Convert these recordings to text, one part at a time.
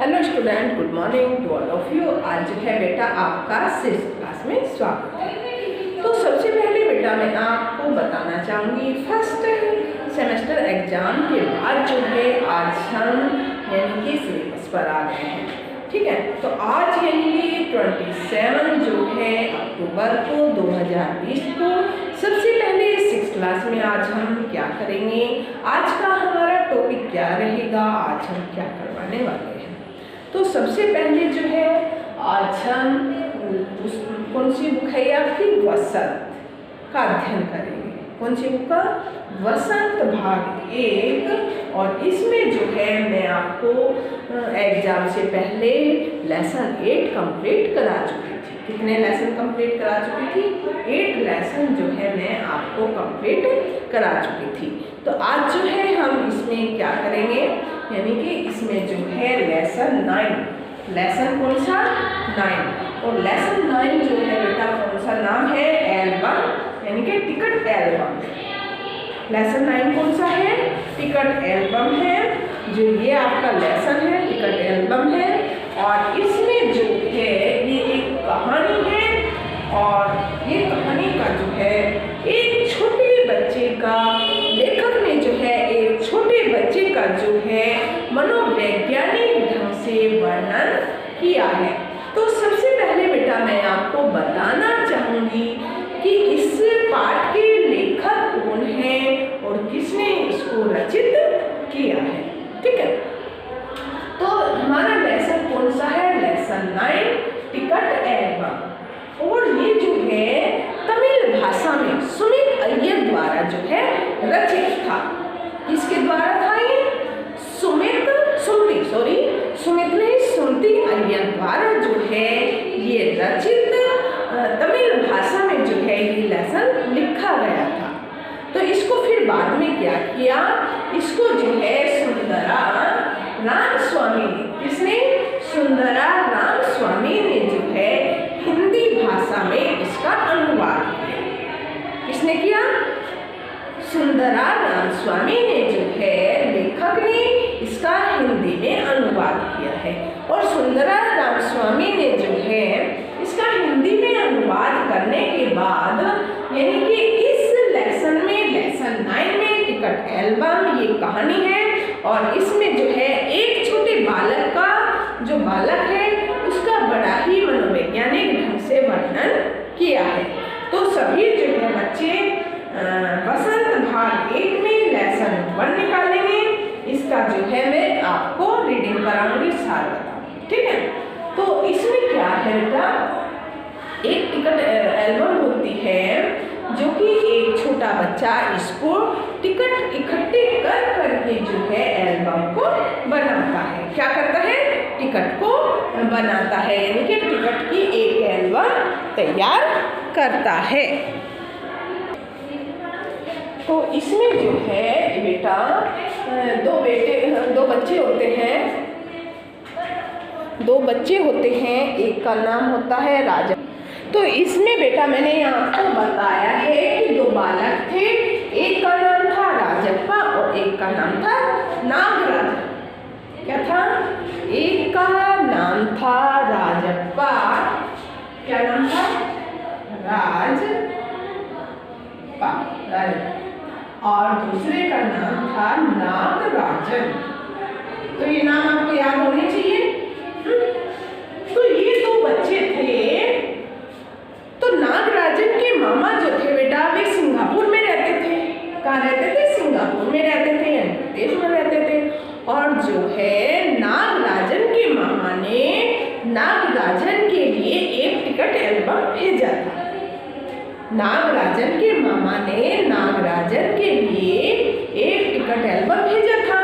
Hello student, good morning to all of you. आज जो है बेटा आपका 6th क्लास में स्वागत है। तो सबसे पहले बेटा मैं आपको बताना चाहूँगी फर्स्ट सेमेस्टर एग्जाम के बाद जो है आज हम यानी कि सिलेबस पर आ गए हैं। ठीक है, तो आज यानी कि 27 जो है अक्टूबर को 2020 को सबसे पहले 6th क्लास में आज हम क्या करेंगे, आज का हमारा टॉपिक क्या रहेगा, आज हम क्या करवाने वाले हैं। तो सबसे पहले जो है आज हम कौन सी बुक है आपकी, वसंत का अध्ययन करेंगे। कौन सी बुक का, वसंत भाग 1। और इसमें जो है मैं आपको एग्जाम से पहले लेसन 8 कंप्लीट करा चुकी थी। कितने लेसन कंप्लीट करा चुकी थी, 8 लेसन जो है मैं आपको कंप्लीट करा चुकी थी। तो आज जो है हम इसमें क्या करेंगे, यानी कि इसमें जो है लेसन 9, लेसन कौन सा 9, और लेसन 9 जो है बेटा कौन सा नाम है, एल्बम, यानी कि टिकट एल्बम। लेसन 9 कौन सा है, टिकट एल्बम है। जो ये आपका लेसन है टिकट एल्बम है, और इसमें जो है ये एक कहानी है, और ये कहानी का जो है एक छोटे बच्चे का, लेखक ने जो है एक छोटे बच्चे का जो है मनोवैज्ञानिक ढंग से वर्णन किया है। तो सबसे पहले बेटा मैं आपको बताना चाहूँगी कि इस पाठ के लेखक कौन है और किसने इसको रचित किया है। ठीक है, तो हमारा लेसन कौन सा है, लेसन 9 टिकट एल्बम। और ये जो है तमिल भाषा में सुमित अय्यर द्वारा जो है रचित था। किसके द्वारा था ये, सुमित अय्यर द्वारा जो है ये रचित तमिल भाषा में जो है ये लेसन लिखा गया था। तो इसको फिर बाद में क्या किया, इसको जो है सुंदरा रामस्वामी ने, किसने, सुंदरा रामस्वामी ने जो है हिंदी भाषा में इसका अनुवाद किया। किसने किया, सुंदरा रामस्वामी ने जो है लेखक ने इसका हिंदी में अनुवाद किया है। और सुंदरा रामस्वामी ने जो है इसका हिंदी में अनुवाद करने के बाद यानी कि इस लेसन में, लेसन 9 में टिकट एल्बम ये कहानी है, और इसमें जो है एक छोटे बालक का, जो बालक है उसका बड़ा ही मनोवैज्ञानिक ढंग से वर्णन किया है। तो सभी जो है बच्चे वसंत भाग 1 में लेसन 1 निकालेंगे। इसका जो है मैं आपको रीडिंग कराऊंगी, सार बताऊंगी। ठीक है, तो इसमें क्या है बेटा, एक टिकट एल्बम होती है जो कि एक छोटा बच्चा इसको टिकट इकट्ठे कर करके जो है एल्बम को बनाता है। क्या करता है, टिकट को बनाता है, यानी कि टिकट की एक एल्बम तैयार करता है। तो इसमें जो है बेटा दो बच्चे होते हैं, एक का नाम होता है राजा। तो इसमें बेटा मैंने आपको बताया है कि 2 बालक थे, एक का नाम था राजप्पा और एक का नाम था नागराज। क्या था, एक का नाम था राजप्पा, क्या नाम था, राजप्पा, और दूसरे का नाम था नागराजन। तो ये नाम आपको याद होने चाहिए। तो ये 2 बच्चे थे। तो नागराजन के मामा जो थे बेटा वे सिंगापुर में रहते थे। कहाँ रहते थे, सिंगापुर में रहते थे, यानी देश में रहते थे। और जो है नागराजन के मामा ने नागराजन के लिए एक टिकट एल्बम भेजा था। नागराजन के मामा ने नागराजन के लिए एक टिकट एल्बम भेजा था।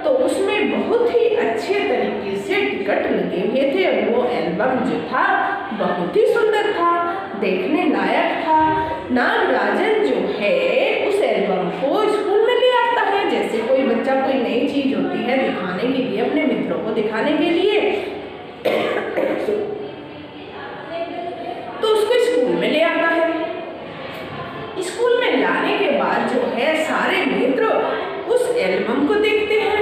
तो उसमें बहुत ही अच्छे तरीके से टिकट लगे हुए थे। वो एल्बम जो था बहुत ही सुंदर था, देखने लायक था। नागराजन जो है उस एल्बम को स्कूल में ले आता है। जैसे कोई बच्चा कोई नई चीज होती है दिखाने के लिए, अपने मित्रों को दिखाने के लिए, तो उसको स्कूल में ले आता है। स्कूल में लाने के बाद जो है सारे मित्र उस एल्बम को देखते हैं,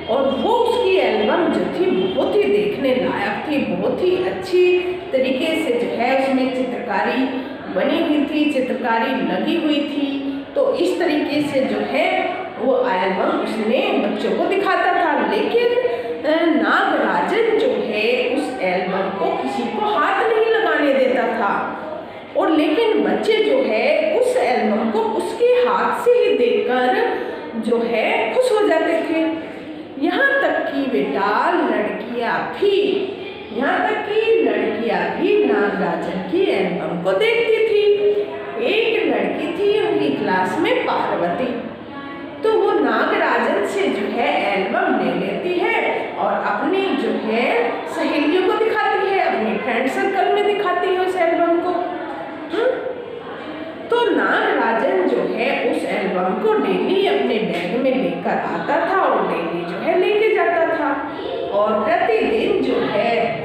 और वो उसकी एल्बम जो थी बहुत ही चित्रकारी लगी हुई थी। तो इस तरीके से जो है वो एल्बम उसने बच्चों को दिखाता था। लेकिन नागराजन जो है उस एल्बम को किसी को हाथ नहीं लगाने देता था, और लेकिन बच्चे जो है उस एल्बम को उसके हाथ से ही देखकर जो है खुश हो जाते थे। यहाँ तक कि बेटा लड़कियाँ भी नागराजन की एल्बम को देखती थी। एक लड़की थी उनकी क्लास में, पार्वती, तो वो नागराजन से जो है एल्बम ले लेती है और अपनी जो है सहेलियों को दिखाती है, अपने फ्रेंड सर्कल में दिखाती है उस एल्बम को। तो नागराजन जो है उस एल्बम को डेली अपने बैग में लेकर आता था और डेली जो है लेके जाता था, और प्रतिदिन जो है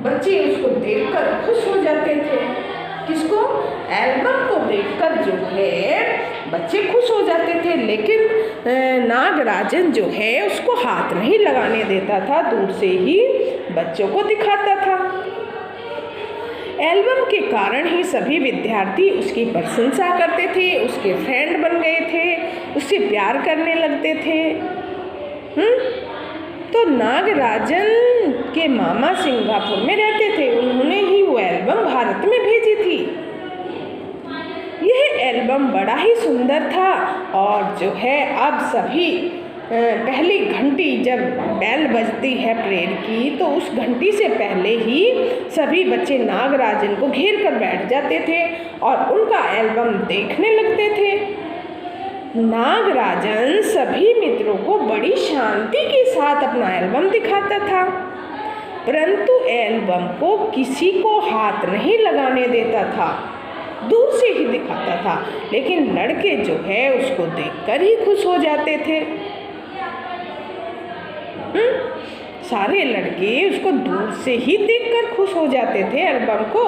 बच्चे उसको देखकर खुश हो जाते थे। किसको? एल्बम को देखकर जो है बच्चे खुश हो जाते थे। लेकिन नागराजन जो है उसको हाथ नहीं लगाने देता था, दूर से ही बच्चों को दिखाता था। एल्बम के कारण ही सभी विद्यार्थी उसकी प्रशंसा करते थे, उसके फ्रेंड बन गए थे, उससे प्यार करने लगते थे। तो नागराजन के मामा सिंगापुर में रहते थे, उन्होंने ही वो एल्बम भारत में भेजी थी। यह एल्बम बड़ा ही सुंदर था, और जो है अब सभी पहली घंटी जब बेल बजती है प्रेयर की, तो उस घंटी से पहले ही सभी बच्चे नागराजन को घेर कर बैठ जाते थे और उनका एल्बम देखने लगते थे। नागराजन सभी मित्रों को बड़ी शांति के साथ अपना एल्बम दिखाता था, परंतु एल्बम को किसी को हाथ नहीं लगाने देता था, दूर से ही दिखाता था। लेकिन लड़के जो है उसको देखकर ही खुश हो जाते थे। सारे लड़के उसको दूर से ही देखकर खुश हो जाते थे एल्बम को।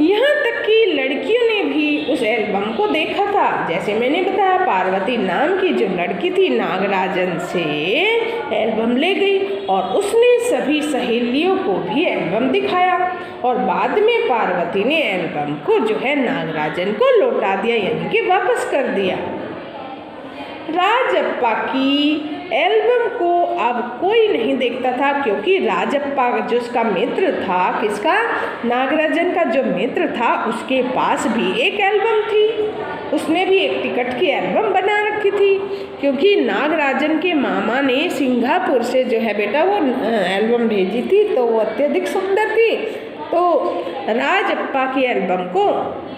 यहाँ तक कि लड़कियों ने भी उस एल्बम को देखा था। जैसे मैंने बताया, पार्वती नाम की जो लड़की थी नागराजन से एल्बम ले गई और उसने सभी सहेलियों को भी एल्बम दिखाया, और बाद में पार्वती ने एल्बम को जो है नागराजन को लौटा दिया, यानी कि वापस कर दिया। राजप्पा की एल्बम को अब कोई नहीं देखता था, क्योंकि राजप्पा जो उसका मित्र था, किसका? नागराजन का जो मित्र था, उसके पास भी एक एल्बम थी। उसने भी एक टिकट की एल्बम बना रखी थी, क्योंकि नागराजन के मामा ने सिंगापुर से जो है बेटा वो एल्बम भेजी थी, तो वो अत्यधिक सुंदर थी। तो राजप्पा की एल्बम को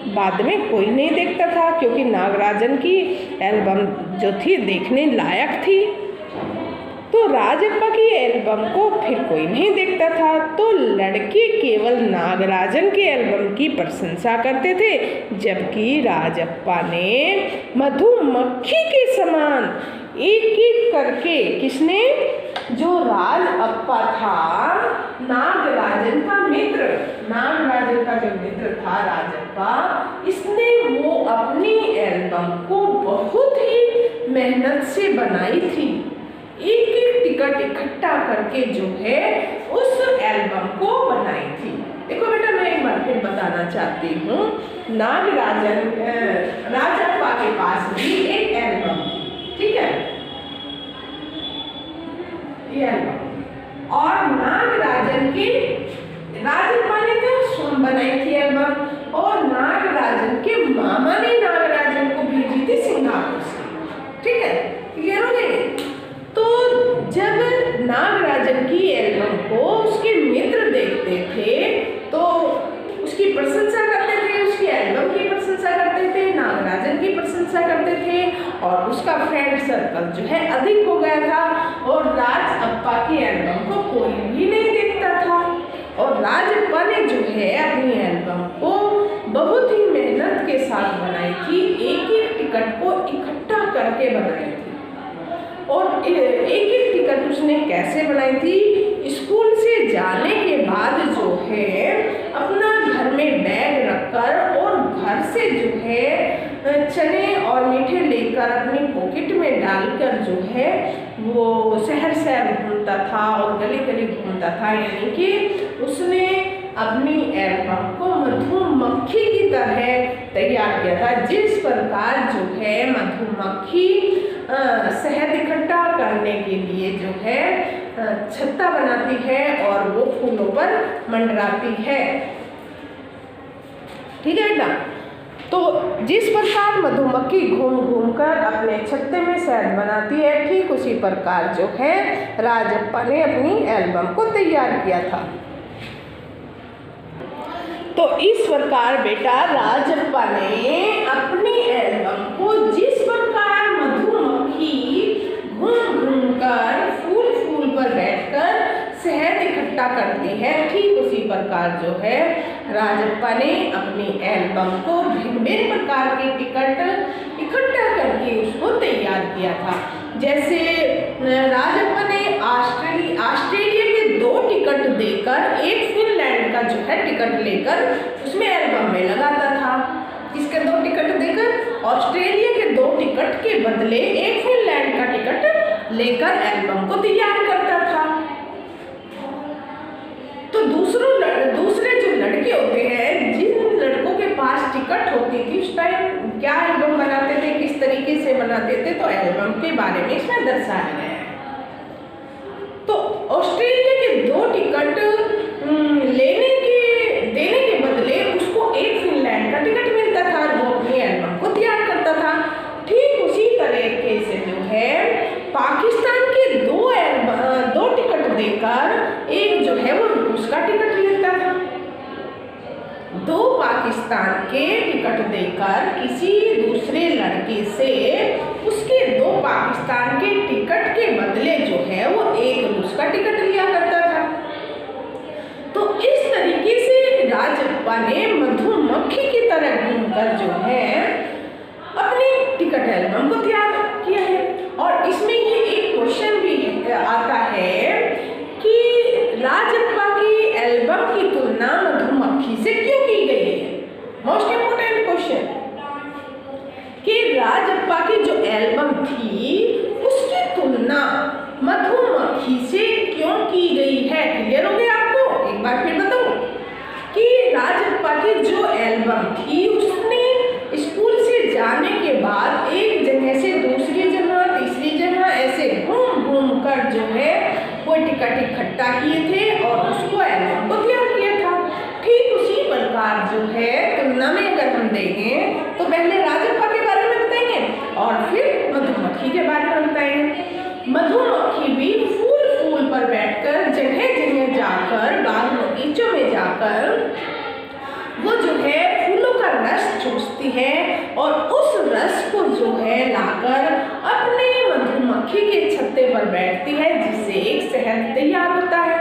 बाद में कोई नहीं देखता था, क्योंकि नागराजन की एल्बम जो थी देखने लायक थी। तो राजप्पा की एल्बम को फिर कोई नहीं देखता था। तो लड़के केवल नागराजन के एल्बम की प्रशंसा करते थे, जबकि राजप्पा ने मधुमक्खी के समान एक एक करके, किसने? जो राजप्पा था, नागराजन का मित्र, नागराजन का जो मित्र था राजप्पा, इसने वो अपनी एल्बम को बहुत ही मेहनत से बनाई थी। एक एक टिकट इकट्ठा करके जो है उस एल्बम को बनाई थी। देखो बेटा, मैं एक बार फिर बताना चाहती हूँ, नागराजन राजप्पा के पास भी एक एल्बम थी, ठीक है, ये एल्बम, और नागराजन की राजप्पा ने तो बनाई थी एल्बम, और नागराजन के मामा ने नागराजन को भेजी थी सिंगापुर से, ठीक है, क्लियर हो गई? तो जब नागराजन की एल्बम को उसके मित्र देखते थे तो उसकी प्रशंसा करते थे, उसकी एल्बम की प्रशंसा करते थे, नागराजन की प्रशंसा करते थे, और उसका फ्रेंड सर्कल जो है अधिक हो गया था, और राजप्पा की एल्बम को कोई भी नहीं देखता था। और राजप्पा ने जो है अपनी एल्बम को बहुत ही मेहनत के साथ बनाई थी, एक एक टिकट को इकट्ठा करके बनाई थी। और एक एक टिकट उसने कैसे बनाई थी? स्कूल से जाने के बाद जो है अपना घर में बैग रखकर और घर से जो है चने और मीठे लेकर अपनी पॉकेट में डालकर जो है वो शहर शहर घूमता था और गली गली घूमता था, यानी कि उसने अपनी एल्बम को मधुमक्खी की तरह तैयार किया था। जिस प्रकार जो है मधुमक्खी शहद इकट्ठा करने के लिए जो है छत्ता बनाती है और वो फूलों पर मंडराती है, ठीक है ना। तो जिस प्रकार मधुमक्खी घूम घूम कर अपने छत्ते में शहद बनाती है, ठीक उसी प्रकार जो है राजप्पा ने अपनी एल्बम को तैयार किया था। तो इस प्रकार बेटा राजप्पा ने अपनी एल्बम को जिस प्रकार मधुमक्खी घूम घूम कर फूल फूल पर बैठकर शहद इकट्ठा करती है, ठीक उसी प्रकार जो है राजप्पा ने अपनी एल्बम को भिन्न भिन्न प्रकार के टिकट इकट्ठा करके उसको तैयार किया था। जैसे राजप्पा ने ऑस्ट्रेलिया के 2 टिकट देकर एक फिनलैंड का जो है टिकट लेकर उसमें एल्बम में लगाता था। किसके 2 टिकट देकर? ऑस्ट्रेलिया के 2 टिकट के बदले एक फिनलैंड का टिकट लेकर एल्बम को तैयार करता था। तो दूसरे जो लड़के होते हैं, जिन लड़कों के पास टिकट होती थी उस टाइम क्या एल्बम बनाते थे, किस तरीके से बनाते थे, तो एल्बम के बारे में इसमें दर्शाया गया है। तो ऑस्ट्रेलिया के 2 टिकट देने के बदले उसको एक फिनलैंड का टिकट मिलता था, वो अपनी एल्बम को तैयार करता था। ठीक उसी तरीके से जो है पाकिस्तान के 2 टिकट देकर एक जो है वो रूस का टिकट लेता था। 2 पाकिस्तान के टिकट देकर किसी दूसरे लड़के से उसके 2 पाकिस्तान के टिकट के बदले जो है वो एक रूस का टिकट लिया करता था। तो इस तरीके से राजप्पा ने मधुमक्खी की तरह घूमकर जो है अपनी टिकट एल्बम को तैयार किया है। और इसमें ये एक क्वेश्चन भी आता है कि राजप्पा की एल्बम की तुलना मधुमक्खी से क्यों की गई है? मोस्ट इम्पोर्टेंट क्वेश्चन कि राजप्पा की जो एल्बम थी उसकी तुलना मधुमक्खी से क्यों की गई है? क्लियर हो गया आपको? एक बार फिर बताऊं कि राजप्पा की जो एल्बम थी उसने स्कूल से जाने के बाद एक जगह से दूसरी जगह, तीसरी जगह ऐसे घूम घूम कर जो है वो टिकट इकट्ठा किए थे और उसको एल्बम को तैयार किया था। ठीक उसी प्रकार जो है तुलना में अगर हम देखें तो पहले राजप्पा के बारे में बताएंगे और फिर मधुमक्खी के बारे में बताएंगे। मधुमक्खी भी फूल पर बैठकर जगह जगह जाकर बाग बगीचों में जाकर वो जो है फूलों का रस चूसती है और उस रस को जो है लाकर अपने मधुमक्खी के छत्ते पर बैठती है, जिससे एक शहद तैयार होता है।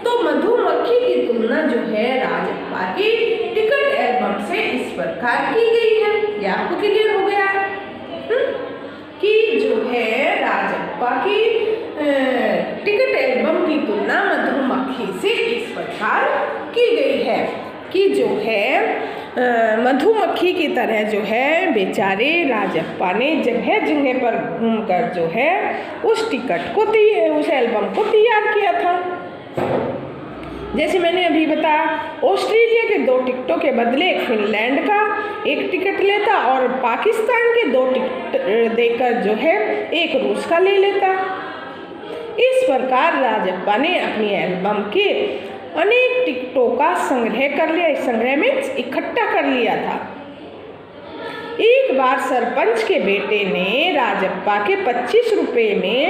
तो मधुमक्खी की तुलना जो है राजप्पा की टिकट एल्बम से इस प्रकार की गई है। ये आपको क्लियर हो गया कि जो है राजप्पा की टिकट एल्बम की तुलना मधुमक्खी से इस प्रकार की गई है कि जो है मधुमक्खी की तरह जो है बेचारे राजप्पा ने जगह जगह पर घूमकर जो है उस टिकट को उस एल्बम को तैयार किया था। जैसे मैंने अभी बताया ऑस्ट्रेलिया के 2 टिकटों के बदले एक फिनलैंड का एक टिकट लेता और पाकिस्तान के 2 टिकट देकर जो है एक रूस का ले लेता। इस प्रकार राजप्पा ने अपनी एल्बम के अनेक टिकटों का संग्रह कर लिया। संग्रह में इकट्ठा कर लिया था। एक बार सरपंच के बेटे ने राजप्पा के 25 रुपये में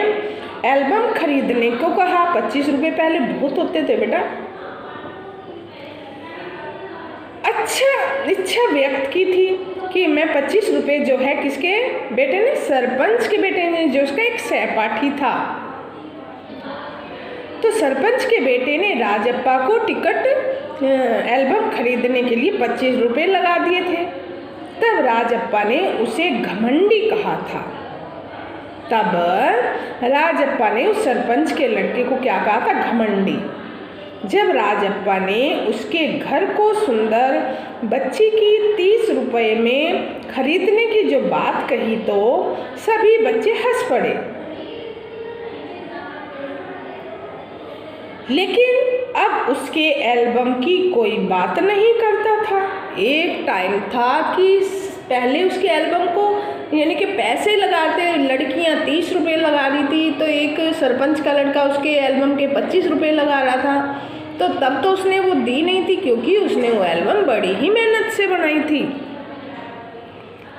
एल्बम खरीदने को कहा। 25 रुपये पहले बहुत होते थे बेटा। इच्छा व्यक्त की थी कि मैं 25 रुपये जो है किसके बेटे ने, सरपंच के बेटे ने, जो उसका एक सहपाठी था। तो सरपंच के बेटे ने राजप्पा को टिकट एल्बम खरीदने के लिए 25 रुपये लगा दिए थे। तब राजप्पा ने उसे घमंडी कहा था। तब राजप्पा ने उस सरपंच के लड़के को क्या कहा था? घमंडी। जब राजप्पा ने उसके घर को सुंदर बच्ची की 30 रुपये में खरीदने की जो बात कही तो सभी बच्चे हंस पड़े। लेकिन अब उसके एल्बम की कोई बात नहीं करता था। एक टाइम था कि पहले उसके एल्बम को यानी कि पैसे लगाते, लड़कियां 30 रुपये लगा रही थी, तो एक सरपंच का लड़का उसके एल्बम के 25 रुपये लगा रहा था। तो तब तो उसने वो दी नहीं थी, क्योंकि उसने वो एल्बम बड़ी ही मेहनत से बनाई थी।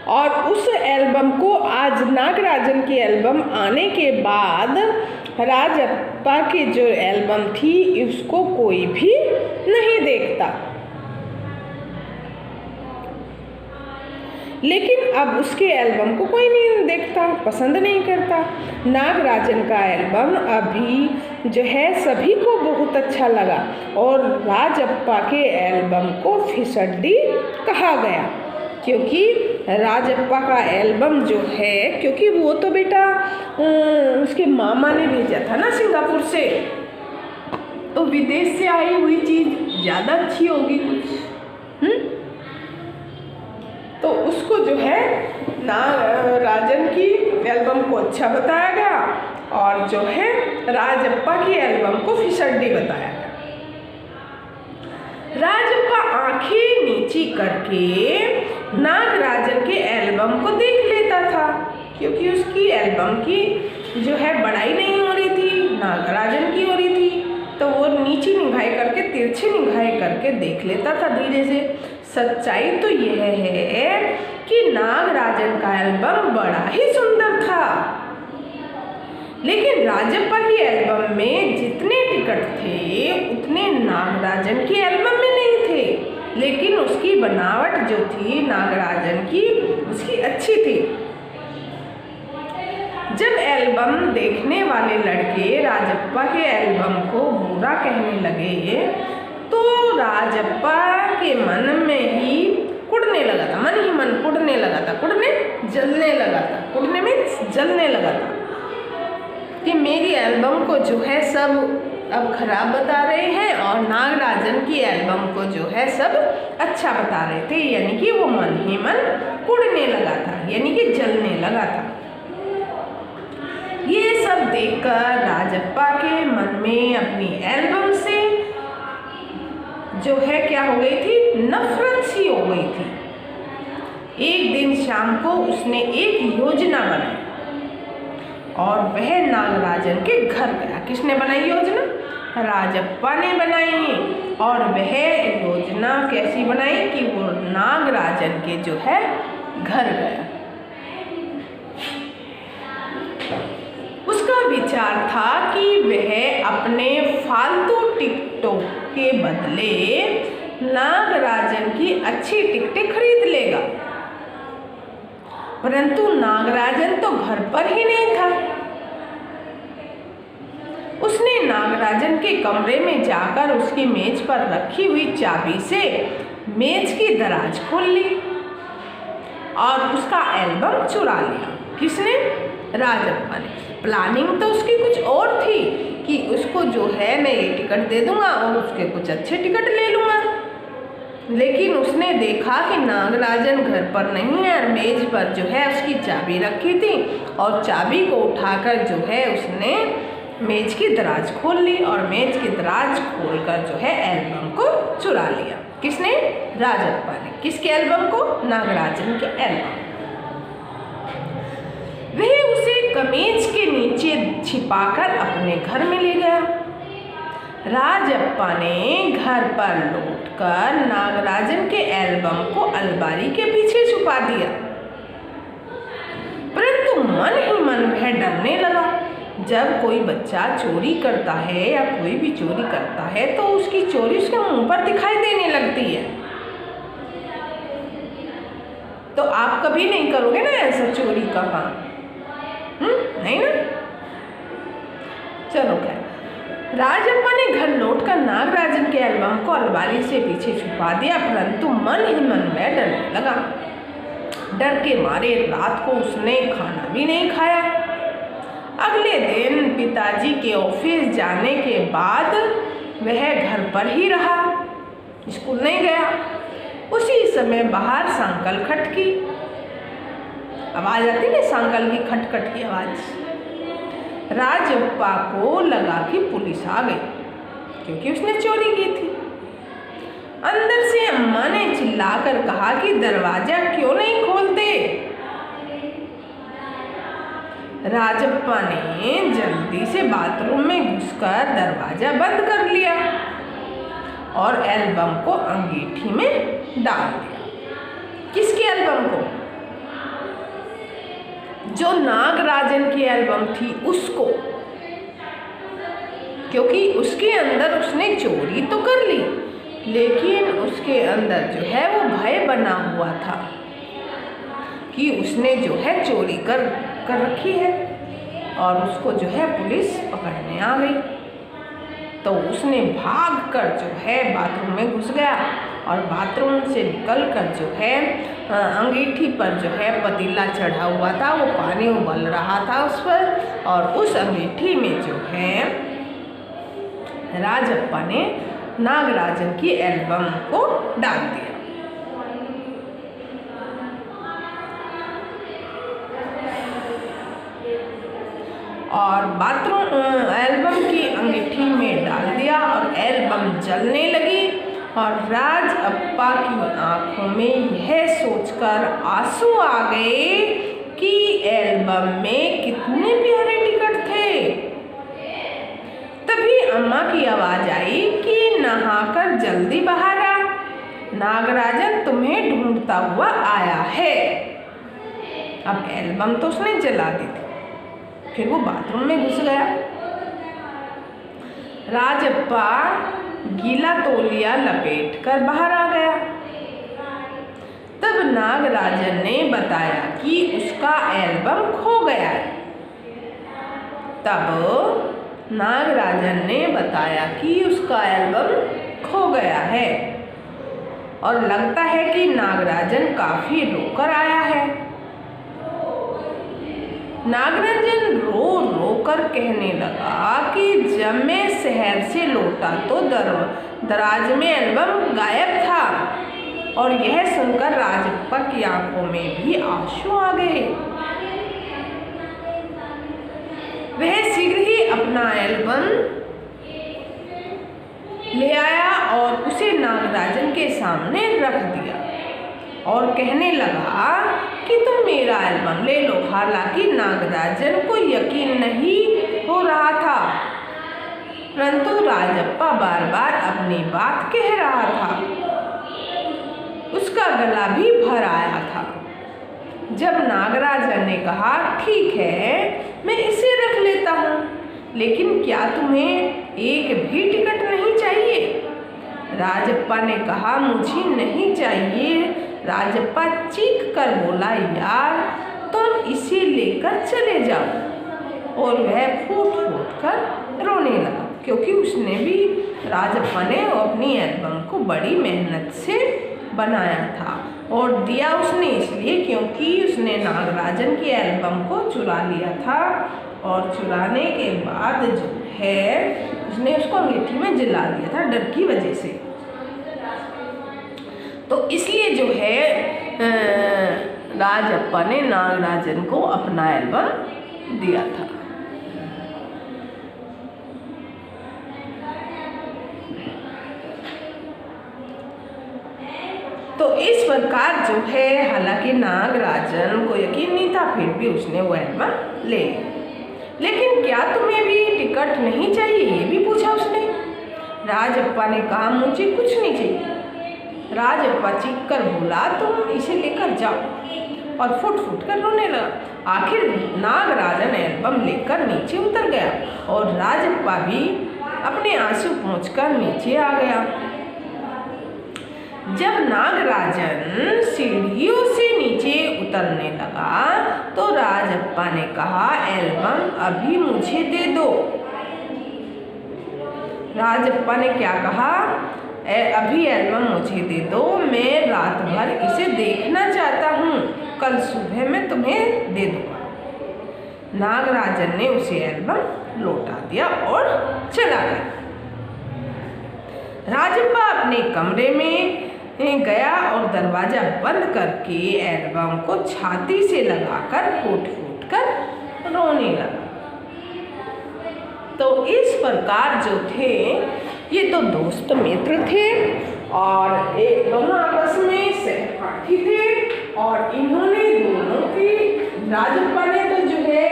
और उस एल्बम को आज नागराजन की एल्बम आने के बाद राजप्पा की जो एल्बम थी उसको कोई भी नहीं देखता। लेकिन अब उसके एल्बम को कोई नहीं देखता, पसंद नहीं करता। नागराजन का एल्बम अभी जो है सभी को बहुत अच्छा लगा और राजप्पा के एल्बम को फिसड्डी कहा गया, क्योंकि राजप्पा का एल्बम जो है, क्योंकि वो तो बेटा उसके मामा ने भेजा था ना सिंगापुर से, तो विदेश से आई हुई चीज़ ज़्यादा अच्छी होगी कुछ। तो उसको जो है नागराजन की एल्बम को अच्छा बताया गया और जो है राजप्पा की एल्बम को फिसड्डी बताया गया। राजप्पा आंखें नीची करके नागराजन के एल्बम को देख लेता था, क्योंकि उसकी एल्बम की जो है बड़ाई नहीं हो रही थी, नागराजन की हो रही थी, तो वो नीची निगाह करके, तिरछी निगाह करके देख लेता था धीरे से। सच्चाई तो यह है कि नागराजन का एल्बम बड़ा ही सुंदर था, लेकिन राजप्पा की एल्बम में जितने टिकट थे उतने नागराजन की एल्बम में नहीं थे। लेकिन उसकी बनावट जो थी नागराजन की, उसकी अच्छी थी। जब एल्बम देखने वाले लड़के राजप्पा के एल्बम को बुरा कहने लगे तो राजप्पा के मन में ही कुड़ने लगा था, मन ही मन कुड़ने लगा था, कुड़ने जलने लगा था, कुड़ने में जलने लगा था कि मेरी एल्बम को जो है सब अब खराब बता रहे हैं और नागराजन की एल्बम को जो है सब अच्छा बता रहे थे। यानी कि वो मन ही मन कुड़ने लगा था, यानी कि जलने लगा था। ये सब देखकर राजप्पा के मन में अपनी एल्बम से जो है क्या हो गई थी, नफरत सी हो गई थी। एक दिन शाम को उसने एक योजना बनाई और वह नागराजन के घर गया। किसने बनाई योजना? राजप्पा ने बनाई। और वह योजना कैसी बनाई कि वो नागराजन के जो है घर गया। उसका विचार था कि वह अपने फालतू टिकटों के बदले नागराजन की अच्छी टिकटें खरीद लेगा। परंतु नागराजन तो घर पर ही नहीं था। उसने नागराजन के कमरे में जाकर उसकी मेज पर रखी हुई चाबी से मेज की दराज खोल ली और उसका एल्बम चुरा लिया। किसने? राजप्पा ने। प्लानिंग तो उसकी कुछ और थी कि उसको जो है मैं ये टिकट दे दूंगा और उसके कुछ अच्छे टिकट ले लूँगा। लेकिन उसने देखा कि नागराजन घर पर नहीं है और मेज पर जो है उसकी चाबी रखी थी और चाबी को उठाकर जो है उसने मेज की दराज खोल ली और मेज की दराज खोलकर जो है एल्बम को चुरा लिया। किसने? राजप्पा ने। किसके एल्बम को? नागराजन के एल्बम। वह उसे कमीज के नीचे छिपाकर अपने घर में ले गया। राजप्पा ने घर पर लौटकर नागराजन के एल्बम को अलमारी के पीछे छुपा दिया। परंतु मन ही मन वह डरने लगा। जब कोई बच्चा चोरी करता है या कोई भी चोरी करता है तो उसकी चोरी उसके मुंह पर दिखाई देने लगती है। तो आप कभी नहीं करोगे ना ऐसा चोरी का काम? नहीं ना? चलो क्या, राजप्पा ने घर लौटकर नागराजन के एल्बम को अलमारी से पीछे छुपा दिया। परंतु मन ही मन में डरने लगा। डर के मारे रात को उसने खाना भी नहीं खाया। अगले दिन पिताजी के ऑफिस जाने के बाद वह घर पर ही रहा, स्कूल नहीं गया। उसी समय बाहर सांकल खटकी। आवाज़ आती ना सांकल की, खटखट की आवाज़। राजप्पा को लगा कि पुलिस आ गई। क्योंकि उसने चोरी की थी। अंदर से अम्मा ने चिल्लाकर कहा कि दरवाजा क्यों नहीं खोलते। राजप्पा ने जल्दी से बाथरूम में घुसकर दरवाजा बंद कर लिया और एल्बम को अंगीठी में डाल दिया। किसकी एल्बम को? जो नागराजन की एल्बम थी उसको, क्योंकि उसके अंदर उसने चोरी तो कर ली, लेकिन उसके अंदर जो है वो भय बना हुआ था कि उसने जो है चोरी कर रखी है और उसको जो है पुलिस पकड़ने आ गई। तो उसने भागकर जो है बाथरूम में घुस गया और बाथरूम से निकलकर जो है अंगीठी पर जो है पतीला चढ़ा हुआ था, वो पानी उबल रहा था उस पर, और उस अंगीठी में जो है राजप्पा ने नागराजन की एल्बम को डाल दिया। और बाथरूम एल्बम की अंगीठी में डाल दिया और एल्बम जलने लगी और राजप्पा की आंखों में यह सोचकर आंसू आ गए कि एल्बम में कितने प्यारे टिकट थे। तभी अम्मा की आवाज आई कि नहाकर जल्दी बाहर आ, नागराजन तुम्हें ढूंढता हुआ आया है। अब एल्बम तो उसने जला दी थी। फिर वो बाथरूम में घुस गया। राजप्पा गीला तौलिया लपेटकर बाहर आ गया। तब नागराजन ने बताया कि उसका एल्बम खो गया है। तब नागराजन ने बताया कि उसका एल्बम खो गया है और लगता है कि नागराजन काफी रोकर आया है। नागराजन रो रो कर कहने लगा कि जब मैं शहर से लौटा तो दराज में एल्बम गायब था। और यह सुनकर राजप्पा की आंखों में भी आंसू आ गए। वह शीघ्र ही अपना एल्बम ले आया और उसे नागराजन के सामने रख दिया और कहने लगा कि तुम मेरा एल्बम ले लो। हालांकि नागराजन को यकीन नहीं हो रहा था, परंतु राजप्पा बार बार अपनी बात कह रहा था। उसका गला भी भर आया था। जब नागराजन ने कहा ठीक है मैं इसे रख लेता हूँ, लेकिन क्या तुम्हें एक भी टिकट नहीं चाहिए? राजप्पा ने कहा मुझे नहीं चाहिए। राजप्पा चीख कर बोला यार तुम इसे लेकर चले जाओ। और वह फूट फूट कर रोने लगा, क्योंकि उसने भी राजप्पा ने अपनी एल्बम को बड़ी मेहनत से बनाया था और दिया उसने इसलिए क्योंकि उसने नागराजन की एल्बम को चुरा लिया था। और चुराने के बाद जो है उसने उसको अंगीठी में जला दिया था डर की वजह से। तो इसलिए जो है राजप्पा ने नागराजन को अपना एल्बम दिया था। तो इस प्रकार जो है हालांकि नागराजन को यकीन नहीं था, फिर भी उसने वो एल्बम ले लिया। लेकिन क्या तुम्हें भी टिकट नहीं चाहिए, ये भी पूछा उसने। राजप्पा ने कहा मुझे कुछ नहीं चाहिए। राजप्पा चीख कर बोला तुम इसे लेकर जाओ और फुट फुट कर रोने लगा। आखिर नागराजन एल्बम लेकर नीचे उतर गया और राजप्पा भी अपने आंसू पोंछकर नीचे आ गया। जब नागराजन सीढ़ियों से नीचे उतरने लगा तो राजप्पा ने कहा एल्बम अभी मुझे दे दो। राजप्पा ने क्या कहा? अभी एल्बम मुझे दे दो, मैं रात भर इसे देखना चाहता हूँ, कल सुबह मैं तुम्हें दे दूँगा। नागराजन ने उसे एल्बम लौटा दिया और चला गया। राजप्पा अपने कमरे में गया और दरवाजा बंद करके एल्बम को छाती से लगाकर फूट फूट कर रोने लगा। तो इस प्रकार जो थे ये तो दोस्त मित्र थे और एक दोनों आपस में सहपाठी थे और इन्होंने दोनों की राजप्पा ने तो जो है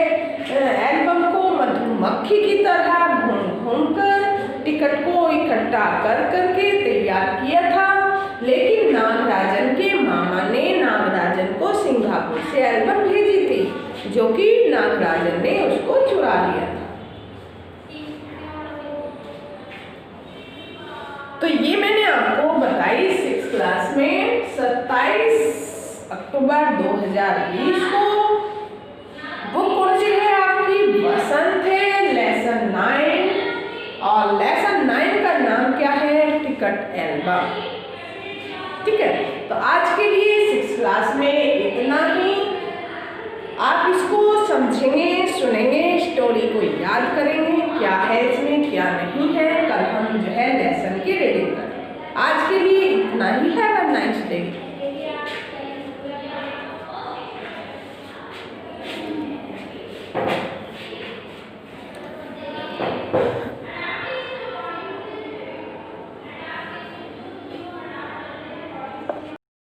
एल्बम को मधुमक्खी की तरह घूम घूम कर टिकट को इकट्ठा कर करके तैयार किया था, लेकिन नागराजन के मामा ने नागराजन को सिंगापुर से एल्बम भेजी थी जो कि नागराजन ने उसको चुरा लिया था। तो ये मैंने आपको बताई 6th क्लास में 27 अक्टूबर 2020 को। बुक कौन सी है आपकी? बसंत है, लेसन 9 और लेसन 9 का नाम क्या है? Ticket album. ठीक है, तो आज के लिए 6th क्लास में इतना ही। आप इसको समझेंगे, सुनेंगे, स्टोरी को याद करेंगे, क्या है इसमें क्या नहीं है। कल हम जो है लेसन की रीडिंग करेंगे। आज के लिए इतना ही। Have a nice day.